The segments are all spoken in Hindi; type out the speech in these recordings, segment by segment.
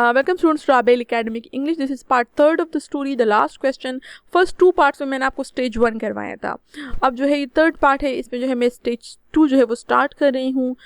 Welcome students to Abel academic English. This is part third of the story. The last question first two parts में मैंने आपको स्टेज 1 करवाया था. अब जो है ये थर्ड पार्ट है, इसमें जो है मैं स्टेज 2 जो है वो स्टार्ट कर रही हूँ.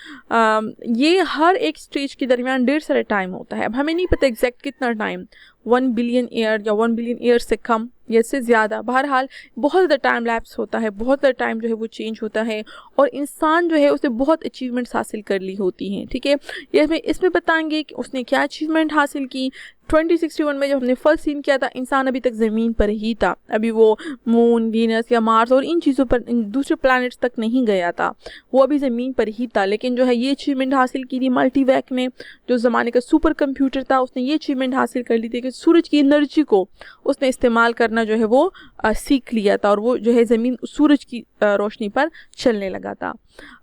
ये हर एक स्टेज के दरमियान ढेर सारा टाइम होता है. अब हमें नहीं पता एग्जैक्ट कितना टाइम, 1 बिलियन ईयर या 1 बिलियन ईयर से कम या इससे ज़्यादा. बहरहाल बहुत ज़्यादा टाइम लैप्स होता है, बहुत ज़्यादा टाइम जो है वो चेंज होता है और इंसान जो है उसने बहुत अचीवमेंट्स हासिल कर ली होती हैं. ठीक है, ये इसमें बताएंगे कि उसने क्या अचीवमेंट हासिल की. 2061 में जब हमने फर्स्ट सीन किया था, इंसान अभी तक ज़मीन पर ही था. अभी वो मून, वीनस या मार्स और इन चीज़ों पर, इन दूसरे प्लैनेट्स तक नहीं गया था. वो अभी ज़मीन पर ही था. लेकिन जो है ये अचीवमेंट हासिल की थी मल्टीवैक ने, जो ज़माने का सुपर कंप्यूटर था. उसने ये अचीवमेंट हासिल कर ली थी कि सूरज की एनर्जी को उसने इस्तेमाल करना जो है वो सीख लिया था और वो जो है ज़मीन सूरज की रोशनी पर चलने लगा था.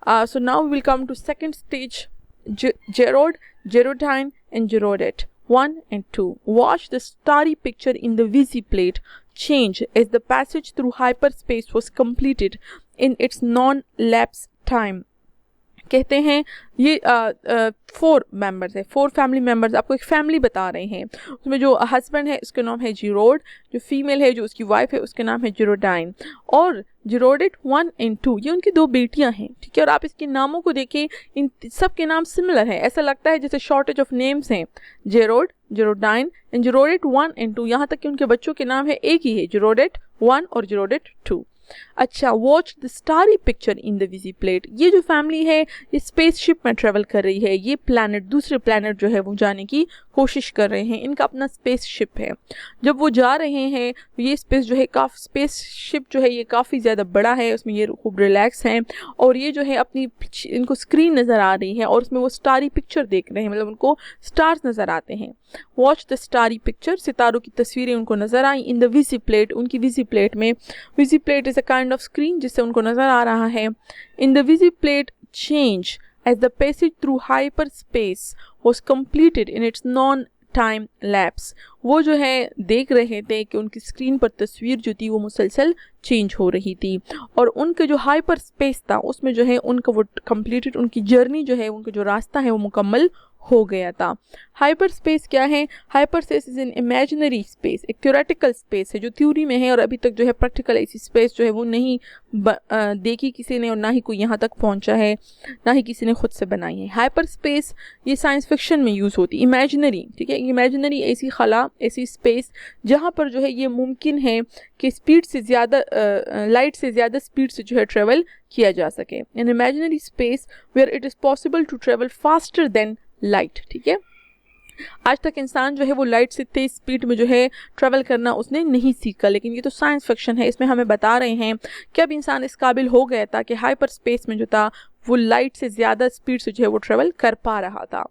So now we will come to second stage, Jerrodd, Jerrodine and Jerrodette 1 and 2. Watch the starry picture in the visiplate change as the passage through hyperspace was completed in its non-lapse time. कहते हैं ये 4 मेंबर्स है, 4 फैमिली मेंबर्स. आपको एक फैमिली बता रहे हैं. उसमें जो हस्बैंड है उसका नाम है जीरोड, जो फीमेल है जो उसकी वाइफ है उसका नाम है जीरोडाइन, और जीरोडेट 1 and 2 ये उनकी 2 बेटियां हैं. ठीक है, और आप इसके नामों को देखें, इन सब के नाम सिमिलर है. ऐसा लगता है जैसे शॉर्टेज ऑफ नेम्स हैं. जेरोड, जेरोडाइन एंड जीरोडेट 1 and 2. यहाँ तक कि उनके बच्चों के नाम है एक ही है, जीरोडेट 1 और जीरोडेट 2. अच्छा, watch the starry picture in the visiplate. ये जो फैमिली है ये स्पेसशिप में ट्रेवल कर रही है. ये प्लैनेट, दूसरे प्लैनेट जो है वो जाने की कोशिश कर रहे हैं. इनका अपना स्पेसशिप है. जब वो जा रहे हैं ये स्पेस जो है स्पेसशिप जो है ये काफ़ी ज़्यादा बड़ा है. उसमें ये खूब रिलैक्स हैं और ये जो है अपनी इनको स्क्रीन नज़र आ रही है और उसमें वो स्टारी पिक्चर देख रहे हैं, मतलब उनको स्टार्स नज़र आते हैं. वॉच द स्टारी पिक्चर, सितारों की तस्वीरें उनको नज़र आई. इन द विजी प्लेट, उनकी विजी प्लेट में. Visiplate is a kind of screen जिससे उनको नज़र आ रहा है. In the visiplate change as the passage through hyperspace was completed in its non-time lapse. वो जो है देख रहे थे कि उनकी स्क्रीन पर तस्वीर जो थी वो मुसलसल चेंज हो रही थी और उनका जो हाइपर स्पेस था उसमें जो है उनका वो कंप्लीटेड, उनकी जर्नी जो है, उनका जो रास्ता है वो मुकम्मल हो गया था. हाइपर स्पेस क्या है? Hyper space is an imaginary space, एक थ्योरेटिकल स्पेस है जो थ्योरी में है और अभी तक जो है प्रैक्टिकल ऐसी स्पेस जो है वो नहीं देखी किसी ने और ना ही कोई यहाँ तक पहुँचा है, ना ही किसी ने खुद से बनाई है. हाइपर स्पेस ये साइंस फिक्शन में यूज़ होती है. इमेजिनरी, ठीक है, इमेजिनरी ऐसी खला, ऐसी स्पेस जहाँ पर जो है ये मुमकिन है कि स्पीड से ज़्यादा, लाइट से ज़्यादा स्पीड से जो है ट्रेवल किया जा सके. An imaginary space where it is possible to travel faster than light. ठीक है, आज तक इंसान जो है वो लाइट से तेज स्पीड में जो है ट्रैवल करना उसने नहीं सीखा, लेकिन ये तो साइंस फिक्शन है. इसमें हमें बता रहे हैं कि अब इंसान इस काबिल हो गया था कि हाइपर स्पेस में जो था वो लाइट से ज़्यादा स्पीड से जो है वो ट्रैवल कर पा रहा था.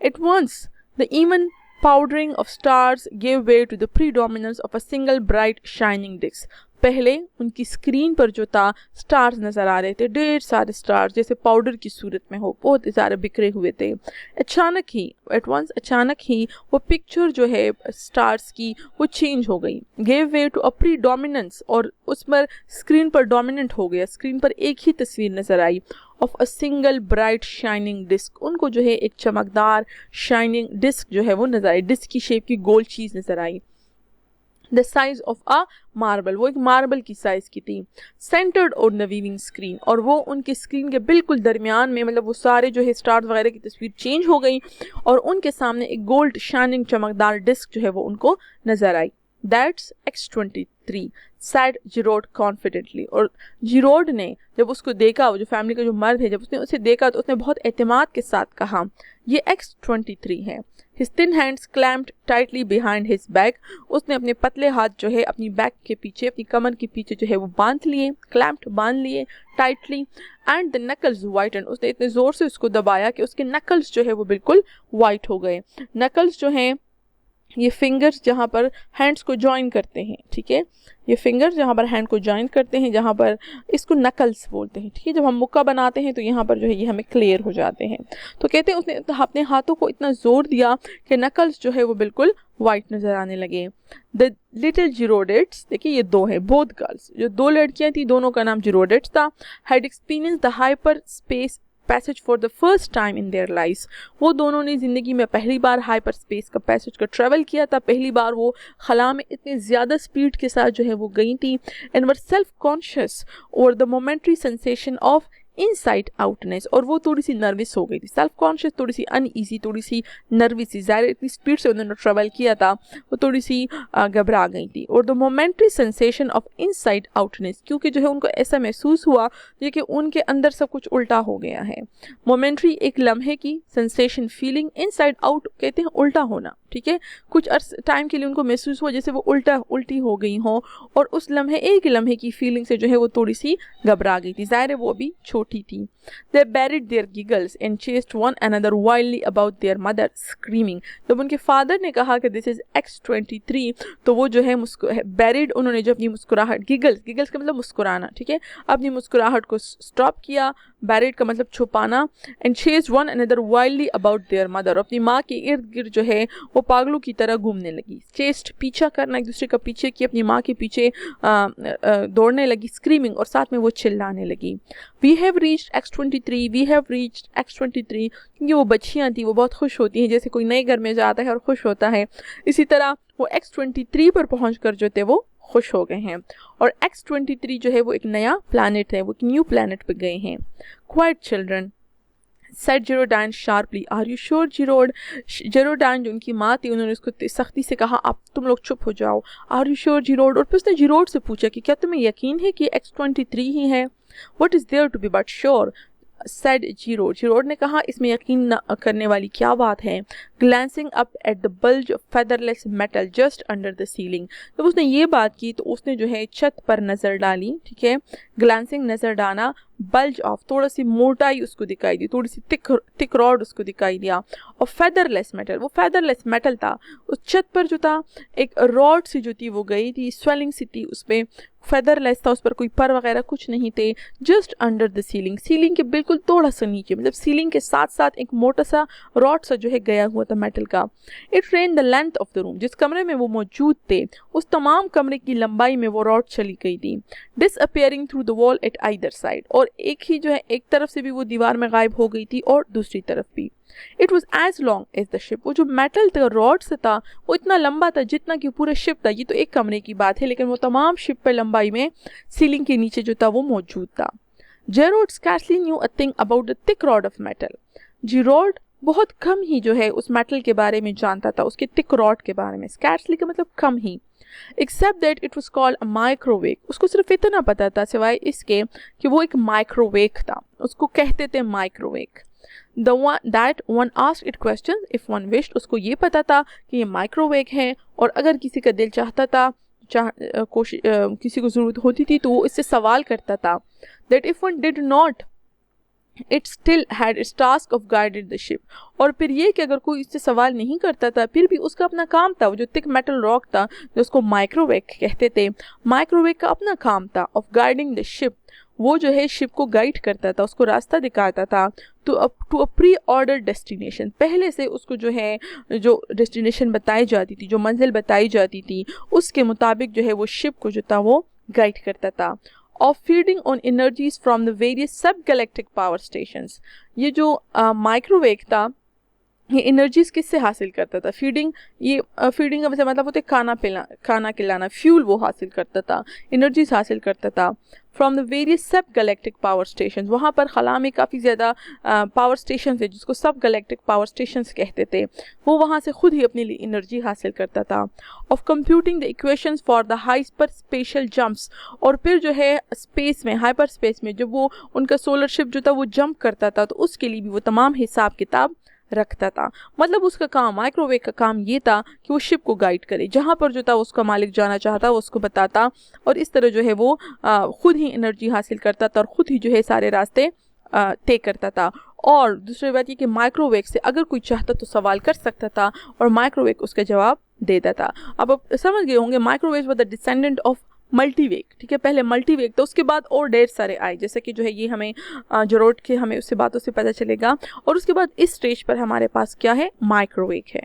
At once the even powdering of stars gave way to the predominance of a single bright shining disk. पहले उनकी स्क्रीन पर जो था स्टार्स नज़र आ रहे थे, ढेर सारे स्टार्स जैसे पाउडर की सूरत में हो, बहुत सारे बिखरे हुए थे. अचानक ही, एट वंस, अचानक ही वो पिक्चर जो है स्टार्स की वो चेंज हो गई. Gave way to a predominance, और उस पर स्क्रीन पर डोमिनेंट हो गया. स्क्रीन पर एक ही तस्वीर नज़र आई of a single bright shining disc. उनको जो है एक चमकदार शाइनिंग डिस्क जो है वो नज़र आई. डिस्क की शेप की गोल चीज़ नज़र आई. The size of a marble, वो एक मार्बल की साइज की थी. Centered on the viewing screen, और वो उनकी स्क्रीन के बिल्कुल दरमियान में, मतलब वो सारे जो है स्टार्स वगैरह की तस्वीर चेंज हो गई और उनके सामने एक गोल्ड शाइनिंग चमकदार डिस्क जो है वो उनको नजर आई. That's X-23 said Jerrodd confidently. और जीरोड ने जब उसको देखा, वो जो फैमिली का जो मर्द है, जब उसने उसे देखा तो उसने बहुत एतमाद के साथ कहा ये X-23 है. His thin hands clamped tightly behind his back. उसने अपने पतले हाथ जो है अपनी बैक के पीछे, अपनी कमर के पीछे जो है वो बांध लिए, clamped बांध लिए tightly, and the knuckles whitened. उसने इतने ज़ोर से उसको दबाया कि उसके knuckles जो है वो बिल्कुल white हो गए. knuckles जो हैं ये फिंगर्स जहाँ पर हैंड्स को जॉइन करते हैं. ठीक है, ये फिंगर्स जहाँ पर हैंड को जॉइन करते हैं, जहाँ पर, इसको नकल्स बोलते हैं. ठीक है, जब हम मुक्का बनाते हैं तो यहाँ पर जो है ये हमें क्लियर हो जाते हैं. तो कहते हैं उसने अपने हाथों को इतना जोर दिया कि नकल्स जो है वो बिल्कुल वाइट नज़र आने लगे. द लिटिल जीरोडेट्स, देखिए ये 2 हैं, बोथ गर्ल्स, जो 2 लड़कियाँ थी दोनों का नाम जीरोडेट्स था. Had experience the hyper space passage for the first time in their life. वो दोनों ने ज़िंदगी में पहली बार हाइपर स्पेस का पैसेज का ट्रेवल किया था, पहली बार वो खला में इतनी ज़्यादा स्पीड के साथ जो है वो गई थी। एंड वर सेल्फ कॉन्शियस और the momentary sensation of inside outness, और वो थोड़ी सी नर्वस हो गई थी, सेल्फ कॉन्शियस, थोड़ी सी अनईजी, थोड़ी सी नर्वस थी, ज़ाहिर इतनी स्पीड से उन्होंने ट्रेवल किया था, वो थोड़ी सी घबरा गई थी। और the momentary sensation of inside outness, क्योंकि जो है उनको ऐसा महसूस हुआ जो कि उनके अंदर सब कुछ उल्टा हो गया है। मोमेंट्री एक लम्हे की सेंसेशन फीलिंग, इनसाइड आउट कहते हैं उल्टा होना, ठीक है। कुछ टाइम के लिए उनको महसूस हुआ जैसे वो उल्टी हो गई हो, और उस लम्हे एक लम्हे की फीलिंग से जो है वो थोड़ी सी घबरा गई थी, ज़ाहिर है वो अभी छोटी थी। They buried their giggles and chased one another wildly about their mother screaming। जब उनके फादर ने कहा कि this is X23, तो वो जो है buried, उन्होंने जो अपनी मुस्कुराहट, गिगल्स का मतलब मुस्कुराना, ठीक है, अपनी मुस्कुराहट को स्टॉप किया, buried का मतलब छुपाना, and chased one another wildly about their mother, और अपनी माँ के इर्द गिर्द जो है वो पागलों की तरह घूमने लगी। chased पीछा करना, एक दूसरे का पीछे किया, अपनी माँ के पीछे दौड़ने लगी, screaming, और साथ में वो चिल्लाने लगी। We have reached X23, we have reached X23, क्योंकि वो बच्चियाँ थी, वो बहुत खुश होती हैं, जैसे कोई नए घर में जाता है और खुश होता है, इसी तरह वो X23 पर पहुंचकर जो थे वो खुश हो गए हैं। और X23 जो है वो एक नया प्लैनेट है, वो एक न्यू प्लैनेट पे गए हैं। Quiet children, said Geraldine sharply, are you sure Gerald? Geraldine जो उनकी माँ थी, उन्होंने उसको सख्ती से कहा, आप तुम लोग चुप हो जाओ। Are you sure Gerald? और फिर उसने Gerald से पूछा कि क्या तुम्हें यकीन है कि X23 ही है? What is there to be but sure? said Gerald. Gerald ने कहा, इसमें यकीन न करने वाली क्या बात है। Glancing up at the bulge of featherless metal just under the ceiling, जब उसने ये बात की तो उसने जो है छत पर नज़र डाली, ठीक है, ग्लांसिंग नज़र डाला, बल्ज ऑफ थोड़ा सी मोटाई उसको दिखाई दी, थोड़ी सी थिक रॉड उसको दिखाई दिया, और फेदरलेस मेटल, वो फेदरलेस मेटल था, उस छत पर जो था एक रॉड सी जो थी वो गई थी, स्वेलिंग सी थी, उस पर फेदरलेस था, उस पर कोई पर वगैरह कुछ नहीं थे। Just under the ceiling, ceiling के बिल्कुल थोड़ा सा नीचे, मतलब सीलिंग के साथ साथ एक मोटा सा रॉड सा जो है गया हुआ था मेटल का। It rain the length of the room, जिस कमरे में वो मौजूद थे उस तमाम कमरे की लंबाई में वो रॉड चली गई थी। Disappearing through the wall at either side, और एक ही जो है एक तरफ से भी वो दीवार में गायब हो गई थी और दूसरी तरफ भी। It was as long as the ship, वो जो मेटल था रॉड से था वो इतना लंबा था जितना कि पूरा शिप था। ये तो एक कमरे की बात है, लेकिन वो तमाम शिप पर लंबाई में सीलिंग के नीचे जो था वो मौजूद था। Jerrodd scarcely knew a thing about the thick rod of metal, Jerrodd बहुत कम ही जो है उस मेटल के बारे में जानता था, उसके थिक रॉड के बारे में। स्कैर्सली का मतलब कम ही। Except that it was called a microwave, उसको सिर्फ इतना पता था सिवाय इसके कि वो एक माइक्रोवेव था, उसको कहते थे microwave. The one that one asked it questions if one wished, उसको ये पता था कि ये माइक्रोवेव है, और अगर किसी का दिल चाहता था, किसी को ज़रूरत होती थी तो वो इससे सवाल करता था। That if one did not, it still had its task of guided the ship, और फिर ये कि अगर कोई इससे सवाल नहीं करता था फिर भी उसका अपना काम था। वो जो थिक मेटल रॉक था जो उसको माइक्रोवेव कहते थे, माइक्रोवेव का अपना काम था ऑफ गाइडिंग द शिप, वो जो है शिप को गाइड करता था, उसको रास्ता दिखाता था to a pre order destination, पहले से उसको जो है जो डेस्टिनेशन बताई जाती थी, जो मंजिल बताई जाती थी उसके मुताबिक जो है वो शिप को जो था वो गाइड करता था। Of feeding on energies from the various सब गैलेक्टिक पावर स्टेशंस, ये जो माइक्रोवेव था ये एनर्जीज किससे हासिल करता था? फीडिंग, ये फीडिंग का मतलब होता है खाना खिलाना, फ्यूल वो हासिल करता था, एनर्जीज हासिल करता था। फ्रॉम द वेरियस सब गैलेक्टिक पावर स्टेशन, वहाँ पर खला में काफ़ी ज़्यादा पावर स्टेशन है जिसको सब गैलेक्टिक पावर स्टेशन कहते थे, वो वहाँ से खुद ही अपने लिए एनर्जी हासिल करता था। Of computing the equations for the hyper special jumps, और फिर जो है स्पेस में, हाइपर स्पेस में जब वो उनका सोलर शिप जो था वो जंप करता था तो उसके लिए भी वो तमाम हिसाब किताब रखता था। मतलब उसका काम, माइक्रोवेव का काम ये था कि वो शिप को गाइड करे, जहाँ पर जो था उसका मालिक जाना चाहता वो उसको बताता, और इस तरह जो है वो खुद ही एनर्जी हासिल करता था और ख़ुद ही जो है सारे रास्ते तय करता था। और दूसरी बात ये कि माइक्रोवेव से अगर कोई चाहता तो सवाल कर सकता था और माइक्रोवेव उसका जवाब देता था। अब आप समझ गए होंगे microwave was the descendant of multiwave, ठीक है, पहले मल्टीवेव तो उसके बाद और ढेर सारे आए, जैसे कि जो है ये हमें जरूरत के हमें उससे बातों से पता चलेगा। और उसके बाद इस स्टेज पर हमारे पास क्या है? माइक्रोवेव है।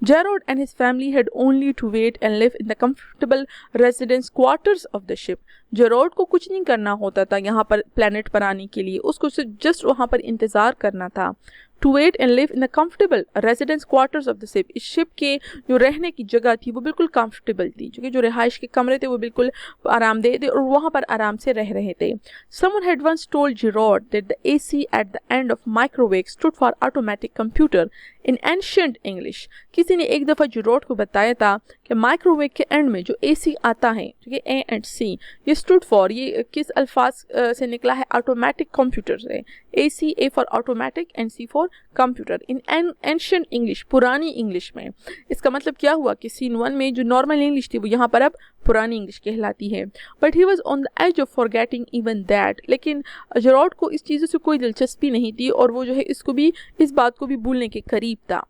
Jarrod and his family had only to wait and live in the comfortable residence quarters of the ship. Jarrod को कुछ नहीं करना होता था यहाँ पर प्लैनेट पर आने के लिए, उसको सिर्फ जस्ट वहाँ पर इंतज़ार करना था. To wait and live in the comfortable residence quarters of the ship. इस शिप के जो रहने की जगह थी वो बिल्कुल कंफर्टेबल थी, क्योंकि जो रिहाइश के कमरे थे वो बिल्कुल आरामदेह थे और वहाँ पर आराम से रह रहे थे. Someone had once told Jarrod that the AC at the end of microwave stood for automatic computer in ancient English. किसी ने एक दफ़ा Jarrod को बताया था कि माइक्रोवेव के एंड में जो AC आता है, ठीक है, A and C, ये stood for, ये किस अल्फाज से निकला है? ऑटोमेटिक कंप्यूटर से. AC, A for automatic and C for computer. In ancient English, पुरानी इंग्लिश में. इसका मतलब क्या हुआ कि सीन 1 में जो नॉर्मल इंग्लिश थी वो यहाँ पर अब पुरानी इंग्लिश कहलाती है. But he was on the edge of forgetting even that. लेकिन जरॉड को इस चीज़ों से कोई दिलचस्पी नहीं थी और वो जो है इसको भी, इस बात को भी भूलने के करीब था.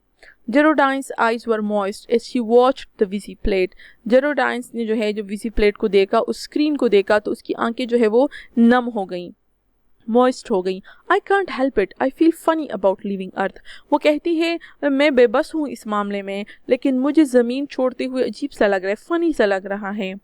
Geraldine's eyes were moist as she watched the VC plate. Geraldine ने जो है, जो VC प्लेट को देखा, उस स्क्रीन को देखा, तो उसकी आंखें जो है वो नम हो गई, मॉइस्ट हो गई. I can't help it, I feel funny about living अर्थ. वो कहती है मैं बेबस हूँ इस मामले में, लेकिन मुझे ज़मीन छोड़ते हुए अजीब सा लग रहा है, फ़नी सा लग रहा है.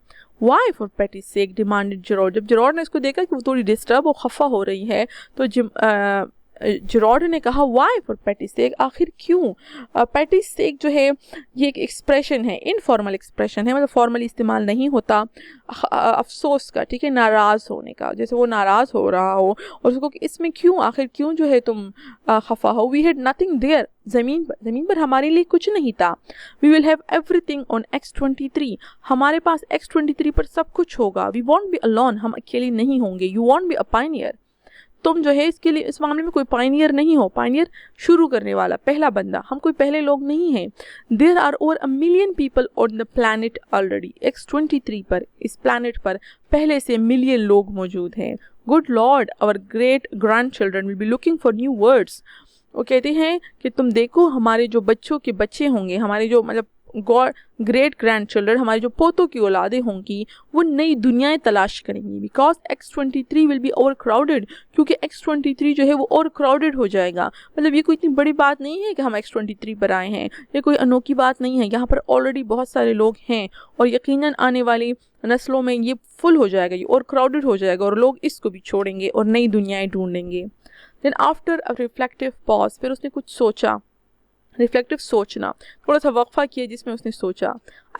Why for Pete's sake demanded Jerrodd. जब जरॉड ने इसको देखा कि वो थोड़ी डिस्टर्ब और खफा हो रही है, तो जरॉड ने कहा वाई फॉर पैटी सेक, आखिर क्यों? पैटी सेक जो है ये एक एक्सप्रेशन है, इनफॉर्मल एक्सप्रेशन है, मतलब फॉर्मली इस्तेमाल नहीं होता अफसोस का, ठीक है, नाराज़ होने का. जैसे वो नाराज़ हो रहा हो और उसको इसमें क्यों, आखिर क्यों जो है तुम खफा हो. We had nothing there. ज़मीन पर हमारे लिए कुछ नहीं था. We will have everything on X-23. हमारे पास X-23 पर सब कुछ होगा. वी वॉन्ट बी अलोन, हम अकेले नहीं होंगे. You want be a Pioneer. तुम जो है इसके लिए, इस मामले में कोई पायनियर नहीं हो. पायनियर शुरू करने वाला, पहला बंदा. हम कोई पहले लोग नहीं हैं. There are over 1 million people on the planet already. X-23 पर, इस प्लानट पर पहले से मिलियन लोग मौजूद हैं. Good lord, our great grand children will be looking for new worlds. वो कहते हैं कि तुम देखो, हमारे जो बच्चों के बच्चे होंगे, हमारे जो मतलब गॉड ग्रेट ग्रैंड चिल्ड्रन, हमारे जो पोतों की औलादें होंगी, वो नई दुनियाएं तलाश करेंगी. Because X-23 will be over crowded, क्योंकि X-23 जो है वो ओवर क्राउडेड हो जाएगा. मतलब ये कोई इतनी बड़ी बात नहीं है कि हम X-23 पर आए हैं, ये कोई अनोखी बात नहीं है. यहाँ पर ऑलरेडी बहुत सारे लोग हैं और यकीनन आने वाली नस्लों में ये फुल हो जाएगा, ये और क्राउडेड हो जाएगा और लोग इसको भी छोड़ेंगे और नई दुनियाएं ढूंढेंगे. Then after a reflective pause, फिर उसने कुछ सोचा. रिफ्लेक्टिव सोचना, थोड़ा सा वक्फा किया जिसमें उसने सोचा.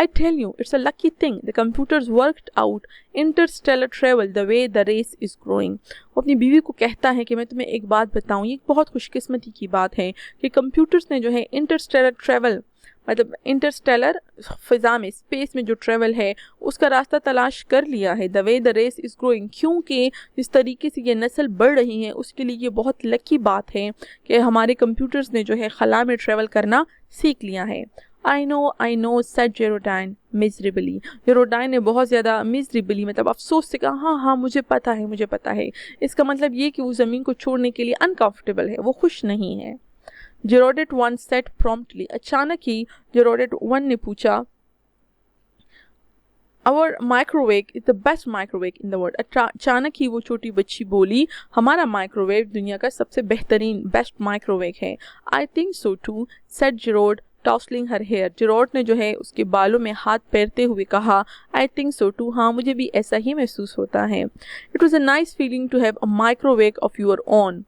I tell you it's a lucky thing the computers worked out interstellar travel the way the race is growing. वो अपनी बीवी को कहता है कि मैं तुम्हें एक बात बताऊं, ये बहुत खुशकिस्मती की बात है कि कंप्यूटर्स ने जो है इंटरस्टेलर ट्रेवल, मतलब इंटरस्टेलर फ़िज़ा में, स्पेस में जो ट्रेवल है उसका रास्ता तलाश कर लिया है. The way the race is growing, क्योंकि जिस तरीके से ये नस्ल बढ़ रही है उसके लिए ये बहुत लकी बात है कि हमारे कंप्यूटर्स ने जो है खला में ट्रेवल करना सीख लिया है. I know said Jerrodine miserably. Jerrodine ने बहुत ज़्यादा मिजरेबली, मतलब अफसोस से कहा, हाँ मुझे पता है. इसका मतलब ये कि वो ज़मीन को छोड़ने के लिए अनकम्फर्टेबल है, वो खुश नहीं है. Geraldine one said promptly. अचानक ही Geraldine one ने पूछा, Our microwave is the best microwave in the world. अचानक ही वो छोटी बच्ची बोली, हमारा माइक्रोवेव दुनिया का सबसे बेहतरीन, बेस्ट माइक्रोवेव है. I think so too, said Gerald, tousling her hair. Gerald ने जो है उसके बालों में हाथ फेरते हुए कहा, I think so too, हाँ मुझे भी ऐसा ही महसूस होता है. It was a nice feeling to have a microwave of your own.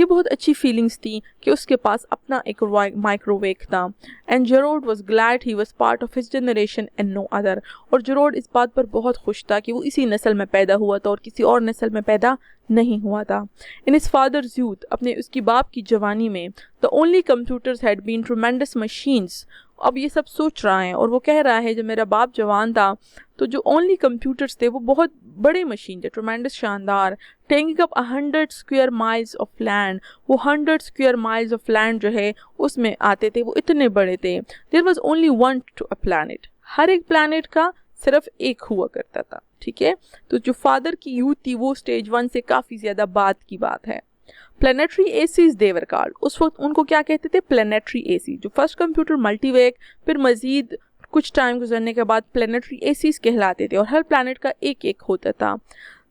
ये बहुत अच्छी फीलिंग्स थी कि उसके पास अपना एक माइक्रोवेव था. And Jerrodd was glad he was part of his generation and no other. और जेरोड इस बात पर बहुत खुश था कि वो इसी नस्ल में पैदा हुआ था और किसी और नस्ल में पैदा नहीं हुआ था. इन हिज फादर्स यूथ, अपने उसकी बाप की जवानी में, the only computers had been tremendous machines. अब ये सब सोच रहा है और वो कह रहा है जब मेरा बाप जवान था तो जो ओनली कंप्यूटर्स थे वो बहुत बड़े मशीन थे, ट्रमेंडस, शानदार. Taking up 100 square miles of land, वो 100 स्क्वायर माइल्स ऑफ लैंड जो है उसमें आते थे, वो इतने बड़े थे. There was only one to a planet, हर एक प्लानट का सिर्फ एक हुआ करता था. ठीक है, तो जो फादर की यूथ थी वो स्टेज 1 से काफ़ी ज़्यादा बाद की बात है. प्लानिटरी एसीज देवर कार्ड, उस वक्त उनको क्या कहते थे? Planetary AC. जो फर्स्ट कंप्यूटर मल्टीवेक, फिर मज़ीद कुछ टाइम गुजरने के बाद प्लानिटरी एसीज कहलाते थे और हर प्लानट का एक एक होता था.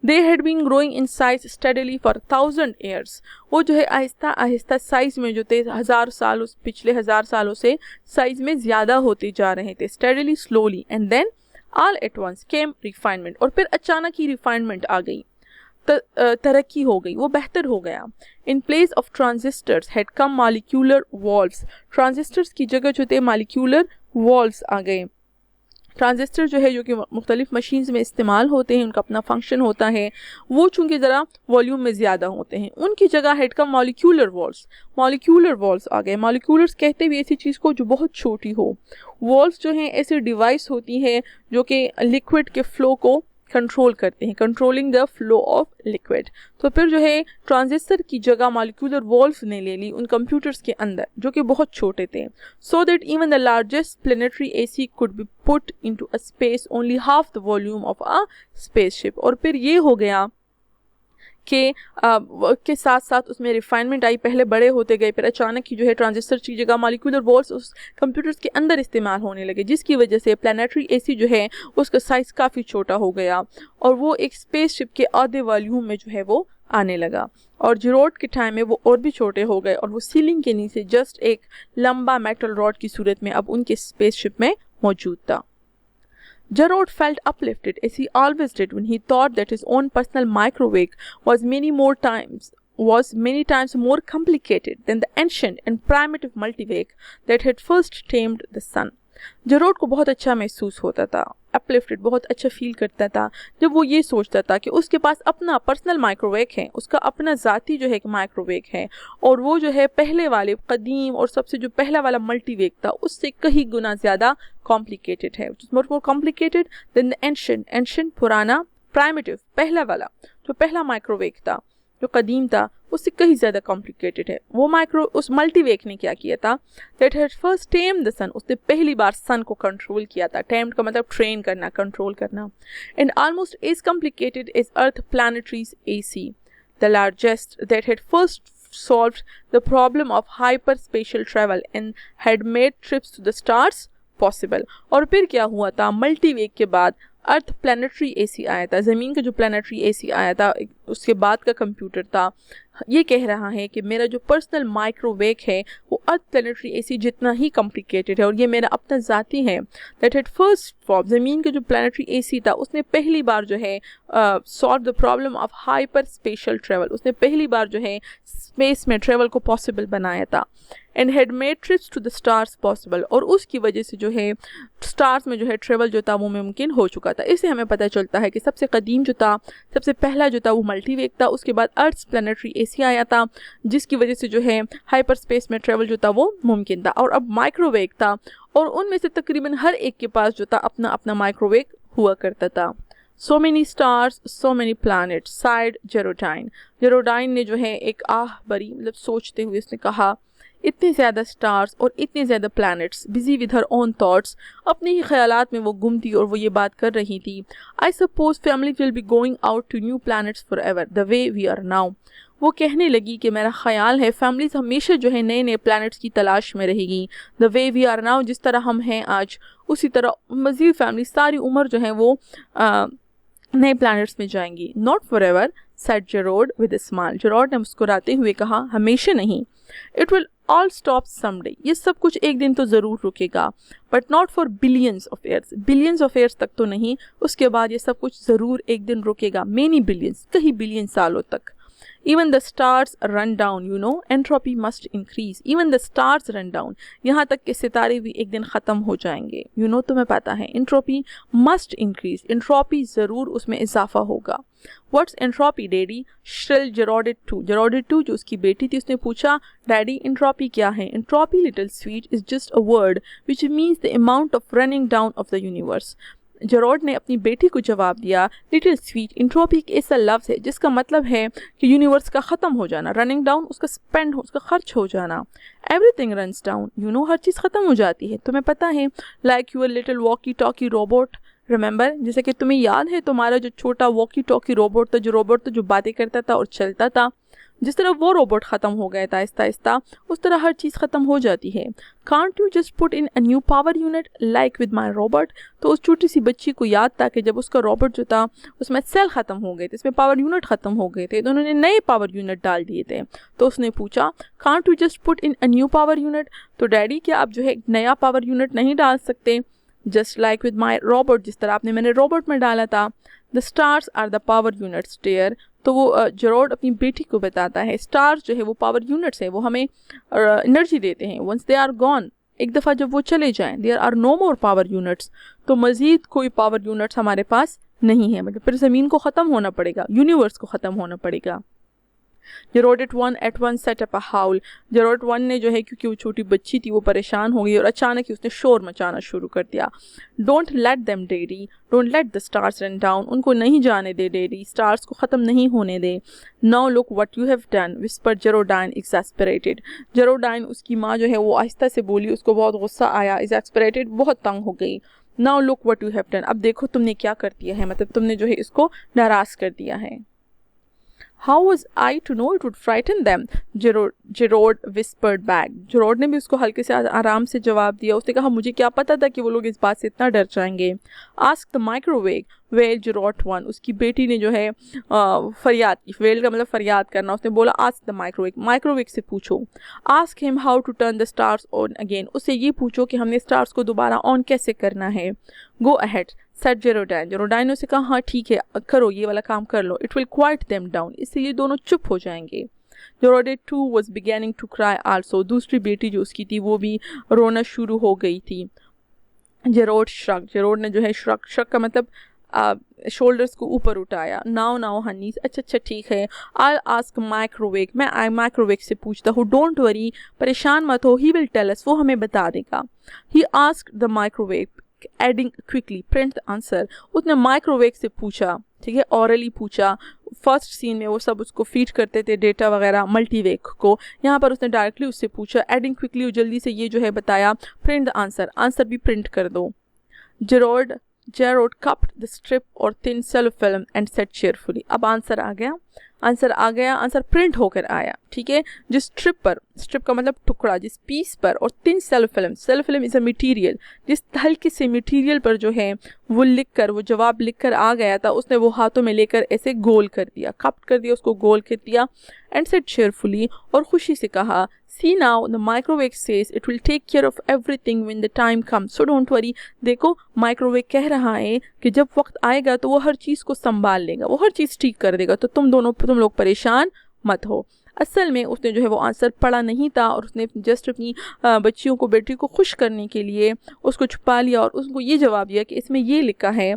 They had been growing in size steadily for 1000 years, वो जो है आहिस्ता आहिस्ता साइज में जो थे पिछले 1000 सालों से साइज में ज़्यादा होते जा रहे थे, steadily slowly, and then all at once came refinement, और फिर अचानक ही रिफाइनमेंट आ गई, तरक्की हो गई, वो बेहतर हो गया। In place of transistors had come molecular valves, transistors की जगह जो थे मॉलिक्यूलर वॉल्व्स आ गए। ट्रांजिस्टर जो है जो कि मुख्तलिफ मशीन्स में इस्तेमाल होते हैं, उनका अपना फंक्शन होता है, वो चूँकि ज़रा वॉल्यूम में ज़्यादा होते हैं, उनकी जगह हेड का मॉलिक्यूलर वॉल्व्स आ गए। मॉलिक्यूलर्स कहते हुए ऐसी चीज़ को जो बहुत छोटी हो, वॉल्व्स जो हैं ऐसी डिवाइस होती है जो कि लिक्विड के फ़्लो को कंट्रोल करते हैं, controlling the flow of liquid. तो फिर जो है ट्रांजिस्टर की जगह मॉलिक्यूलर वॉल्व्स ने ले ली उन कंप्यूटर्स के अंदर जो कि बहुत छोटे थे, so that even the largest planetary AC could be put into a space only half the volume of a spaceship. और फिर ये हो गया के साथ साथ उसमें रिफाइनमेंट आई, पहले बड़े होते गए, फिर अचानक ही जो है ट्रांजिस्टर की जगह मॉलिक्यूलर वॉल्व्स उस कंप्यूटर्स के अंदर इस्तेमाल होने लगे, जिसकी वजह से प्लानिटरी एसी जो है उसका साइज़ काफ़ी छोटा हो गया और वो एक स्पेसशिप के आधे वॉल्यूम में जो है वो आने लगा। और जेरोड के टाइम में वो और भी छोटे हो गए और वो सीलिंग के नीचे जस्ट एक लंबा मेटल रॉड की सूरत में अब उनके स्पेसशिप में मौजूद था। Jarrod felt uplifted, as he always did, when he thought that his own personal microwave was many times more complicated than the ancient and primitive multiwave that had first tamed the sun. जरोड को बहुत अच्छा महसूस होता था, अपलिफ्टेड, बहुत अच्छा फील करता था जब वो ये सोचता था कि उसके पास अपना पर्सनल माइक्रोवेव है, उसका अपना ज़ाती जो है कि माइक्रोवेव है, और वो जो है पहले वाले कदीम और सबसे जो पहला वाला मल्टीवेव था उससे कहीं गुना ज़्यादा कॉम्प्लिकेटेड है, more complicated then the ancient पुराना, प्राइमिटिव पहला वाला जो पहला माइक्रोवेव था जो कदीम था उससे कहीं ज़्यादा कॉम्प्लिकेटेड है। उस मल्टीवेव ने क्या किया था, that had first tame the sun, उसने पहली बार सन को कंट्रोल किया था। टेम्ड का मतलब ट्रेन करना, कंट्रोल करना। And almost as complicated as Earth planetary's AC, the largest, that had first solved the problem of hyperspatial travel and had made trips to the stars possible। और फिर क्या हुआ था, मल्टीवेव के बाद अर्थ प्लानिटरी एसी आया था, ज़मीन का जो प्लानिटरी एसी आया था उसके बाद का कंप्यूटर था, ये कह रहा है कि मेरा जो पर्सनल माइक्रोवेव है वो अर्थ प्लानिटरी एसी जितना ही कॉम्प्लिकेटेड है और ये मेरा अपना ज़ाती है। दैट हैड फर्स्ट फॉर्म, ज़मीन का जो प्लानिटरी एसी था उसने पहली बार जो है solve the problem of hyper special travel, उसने पहली बार जो है स्पेस में ट्रेवल को पॉसिबल बनाया था। And had made trips to the stars possible, और उसकी वजह से जो है स्टार्स में जो है ट्रेवल जो था वो मुमकिन हो चुका था। इससे हमें पता चलता है कि सबसे कदीम जो था, सबसे पहला जो था वो मल्टीवेव था, उसके बाद अर्थ प्लानिटरी एसी आया था जिसकी वजह से जो है हाइपर स्पेस में ट्रेवल जो था वो मुमकिन था। और अब माइक्रोवेव था और उनमें से तकरीबन हर एक के पास जो था अपना अपना माइक्रोवेव हुआ करता था। So many stars, so many planets, sighed Geraldine। जेरोडाइन ने जो है एक आह भरी, मतलब सोचते हुए उसने कहा, इतने ज़्यादा स्टार्स और इतने ज़्यादा planets, busy with her own thoughts, अपने ही ख्यालात में वो गुम थी और वो ये बात कर रही थी। I suppose family will be going out to new planets forever the way we are now. वो कहने लगी कि मेरा ख्याल है फैमिलीज हमेशा जो है नए नए प्लैनेट्स की तलाश में रहेगी, the way we are now, जिस तरह हम हैं आज उसी तरह मज़ीद फैमिली सारी उम्र जो है वो नए प्लैनेट्स में जाएंगी। Not forever, said Jerrodd with a smile. जेरोड ने मुस्कुराते हुए कहा, हमेशा नहीं। It will all stop someday, ये सब कुछ एक दिन तो ज़रूर रुकेगा, but not for billions of years, billions of years तक तो नहीं, उसके बाद ये सब कुछ ज़रूर एक दिन रुकेगा, मेनी बिलियंस, कहीं बिलियन सालों तक। Even the stars run down, you know, entropy must increase. Even the stars run down. यहाँ तक कि सितारे भी एक दिन ख़त्म हो जाएंगे। You know, तुम्हें पता है, entropy must increase. Entropy ज़रूर उसमें इजाफा होगा। What's entropy, Daddy? Shrill Geraldine too. Geraldine too, जो उसकी बेटी थी, उसने पूछा, Daddy, entropy क्या है? Entropy, little sweet, is just a word which means the amount of running down of the universe. जेरोड ने अपनी बेटी को जवाब दिया, लिटिल स्वीट, इंट्रोपी एक ऐसा लफ्ज़ है जिसका मतलब है कि यूनिवर्स का ख़त्म हो जाना, रनिंग डाउन उसका स्पेंड हो, उसका खर्च हो जाना। Everything runs down, you know, हर चीज़ ख़त्म हो जाती है, तुम्हें पता है। Like your little walkie talkie robot, remember, जैसे कि तुम्हें याद है तुम्हारा जो छोटा वॉकी टॉकी रोबोट था, जो बातें करता था और चलता था, जिस तरह वो रोबोट ख़त्म हो गया था आहिस्ता आहिस्ता, उस तरह हर चीज़ ख़त्म हो जाती है. Can't you just put in a new power unit like with my robot. तो उस छोटी सी बच्ची को याद था कि जब उसका रोबोट जो था उसमें सेल ख़त्म हो गए थे, इसमें पावर यूनिट ख़त्म हो गए थे, तो उन्होंने नए पावर यूनिट डाल दिए थे. तो उसने पूछा can't you just put in a new power unit. तो डैडी क्या आप जो है एक नया पावर यूनिट नहीं डाल सकते? Just like with my robot, जिस तरह आपने मैंने रोबोट में डाला था. The stars are the power units dear. तो वो जेरोड अपनी बेटी को बताता है स्टार्स जो है वो पावर यूनिट्स है, वो हमें एनर्जी देते हैं. वंस दे आर गॉन, एक दफ़ा जब वो चले जाएं, there are no more power units. तो मज़ीद कोई पावर यूनिट्स हमारे पास नहीं है, मतलब फिर ज़मीन को ख़त्म होना पड़ेगा, यूनिवर्स को ख़त्म होना पड़ेगा. Jerrodette one at one set up a howl. Jerrodd one ने जो है, क्योंकि वो छोटी बच्ची थी, वो परेशान हो गई और अचानक ही उसने शोर मचाना शुरू कर दिया. Don't let them daddy, don't let the stars run down. उनको नहीं जाने दे डैडी, स्टार्स को ख़त्म नहीं होने दे. Now look what you have done, whisper Jerrodine exasperated. Jerrodine, उसकी माँ जो है वो आहिस्ता से बोली, उसको बहुत गुस्सा आया. एक्सैस्परेटेड, बहुत तंग हो गई. Now look what you have done, अब देखो तुमने क्या कर दिया है, मतलब तुमने जो है इसको नाराज़ कर दिया है. How was I to know it would frighten them? Gerard whispered back. जेरोड ने भी उसको हल्के से आराम से जवाब दिया. उसने कहा मुझे क्या पता था कि वो लोग इस बात से इतना डर जाएंगे. Ask the microwave. Wailed Jerrodd one, उसकी बेटी ने जो है फरियाद की. वेल का मतलब फरियाद करना. उसने बोला आस्क द माइक्रोवेव, माइक्रोवेव से पूछो. Ask him how to turn the stars on again. उससे ये पूछो कि हमने स्टार्स को दोबारा ऑन कैसे करना है. Go ahead set जेरोडाइन. जेरोडाइन ने उसे कहा हाँ ठीक है, करो, ये वाला काम कर लो. It will quiet them down, इससे ये दोनों चुप हो जाएंगे. Jerrodette two was beginning to cry also. दूसरी बेटी जो उसकी थी वो भी रोना शुरू हो गई थी. जेरोड श्रक, जेरोड ने जो है श्रक का मतलब शोल्डर्स को ऊपर उठाया. नाउ हनी, अच्छा ठीक है. आई आस्क माइक्रोवेव, मैं माइक्रोवेव से पूछता हूँ. डोंट वरी, परेशान मत हो. ही विल टेल अस, वो हमें बता देगा. He asked the microwave adding quickly print the answer. उसने माइक्रोवेव से पूछा, ठीक है, ऑरली पूछा. फर्स्ट सीन में वो सब उसको फीड करते थे डेटा वगैरह मल्टीवेक को. यहाँ पर उसने डायरेक्टली उससे पूछा एडिंग क्विकली, जल्दी से ये जो है बताया. प्रिंट द आंसर, आंसर भी प्रिंट कर दो. जेरोड कप्ड द स्ट्रिप और thin cello film and said cheerfully. अब आंसर आ गया, आंसर प्रिंट होकर आया. ठीक है, जिस स्ट्रिप का मतलब टुकड़ा, जिस पीस पर, और thin cello film is a material, जिस हल्के से मटीरियल पर जो है वो जवाब लिखकर आ गया था, उसने वो हाथों में लेकर ऐसे गोल कर दिया, कप्ट कर दिया, उसको गोल कर दिया. एंड सेड चेयरफुली, और खुशी से कहा, See now, the microwave says it will take care of everything when the time comes. So don't worry. देखो, माइक्रोवेव कह रहा है कि जब वक्त आएगा तो वो हर चीज़ को संभाल लेगा, वो हर चीज़ ठीक कर देगा, तो तुम लोग परेशान मत हो. असल में उसने जो है वो आंसर पढ़ा नहीं था और उसने जस्ट अपनी बेटी को खुश करने के लिए उसको छुपा लिया और उसको ये जवाब दिया कि इसमें ये लिखा है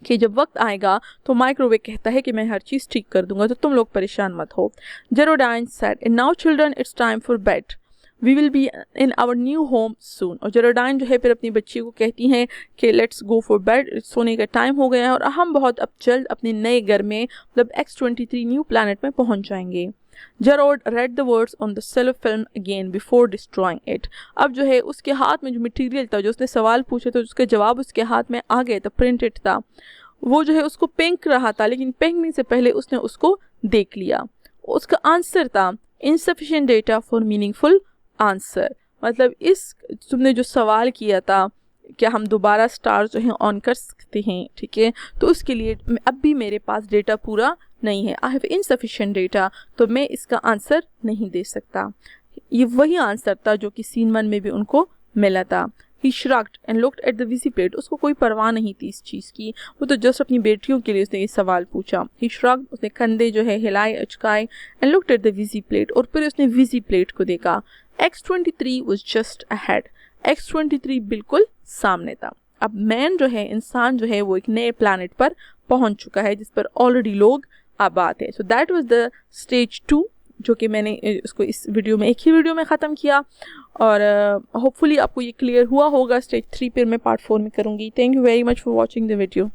कि जब वक्त आएगा तो माइक्रोवेव कहता है कि मैं हर चीज़ ठीक कर दूंगा, तो तुम लोग परेशान मत हो. Jerrodine said, and now children it's time for bed, we will be in our new home soon. और जेरोडाइन जो है फिर अपनी बच्ची को कहती हैं कि लेट्स गो फॉर बेड, सोने का टाइम हो गया है और हम बहुत अब जल्द अपने नए घर में, मतलब X-23 न्यू प्लानट में पहुंच जाएंगे. Jerrodd read the words on the cellufilm again before destroying it. अब जो है उसके हाथ में जो मटेरियल था, जो उसने सवाल पूछे थे, उसके जवाब उसके हाथ में आ गए थे, प्रिंटेड था. वो जो है उसको फेंक रहा था, लेकिन फेंकने से पहले उसने उसको देख लिया. उसका आंसर था insufficient data for meaningful answer. मतलब इस तुमने जो सवाल किया था क्या हम दोबारा स्टार जो है ऑन कर सकते हैं, ठीक है, तो उसके लिए अब भी मेरे पास डेटा पूरा नहीं है. आई हैव इनसफिशिएंट डेटा, तो मैं इसका आंसर नहीं दे सकता. ये वही आंसर था जो कि सीन 1 में भी उनको मिला था. He shrugged and looked at the visiplate. उसको कोई परवाह नहीं थी इस चीज़ की, वो तो जस्ट अपनी बेटियों के लिए उसने ये सवाल पूछा. He shrugged, उसने कंधे जो है हिलाए, अचकाए, and looked at the visiplate, और फिर उसने visiplate को देखा. X-23 was just ahead. X-23 बिल्कुल सामने था. अब मैन जो है, इंसान जो है, वो एक नए प्लानट पर पहुंच चुका है जिस पर ऑलरेडी लोग आबाद है. So that was the stage 2, जो कि मैंने इसको इस वीडियो में, एक ही वीडियो में ख़त्म किया, और होपफुली आपको ये क्लियर हुआ होगा. स्टेज 3 पर मैं पार्ट 4 में करूँगी. Thank you very much for watching the video.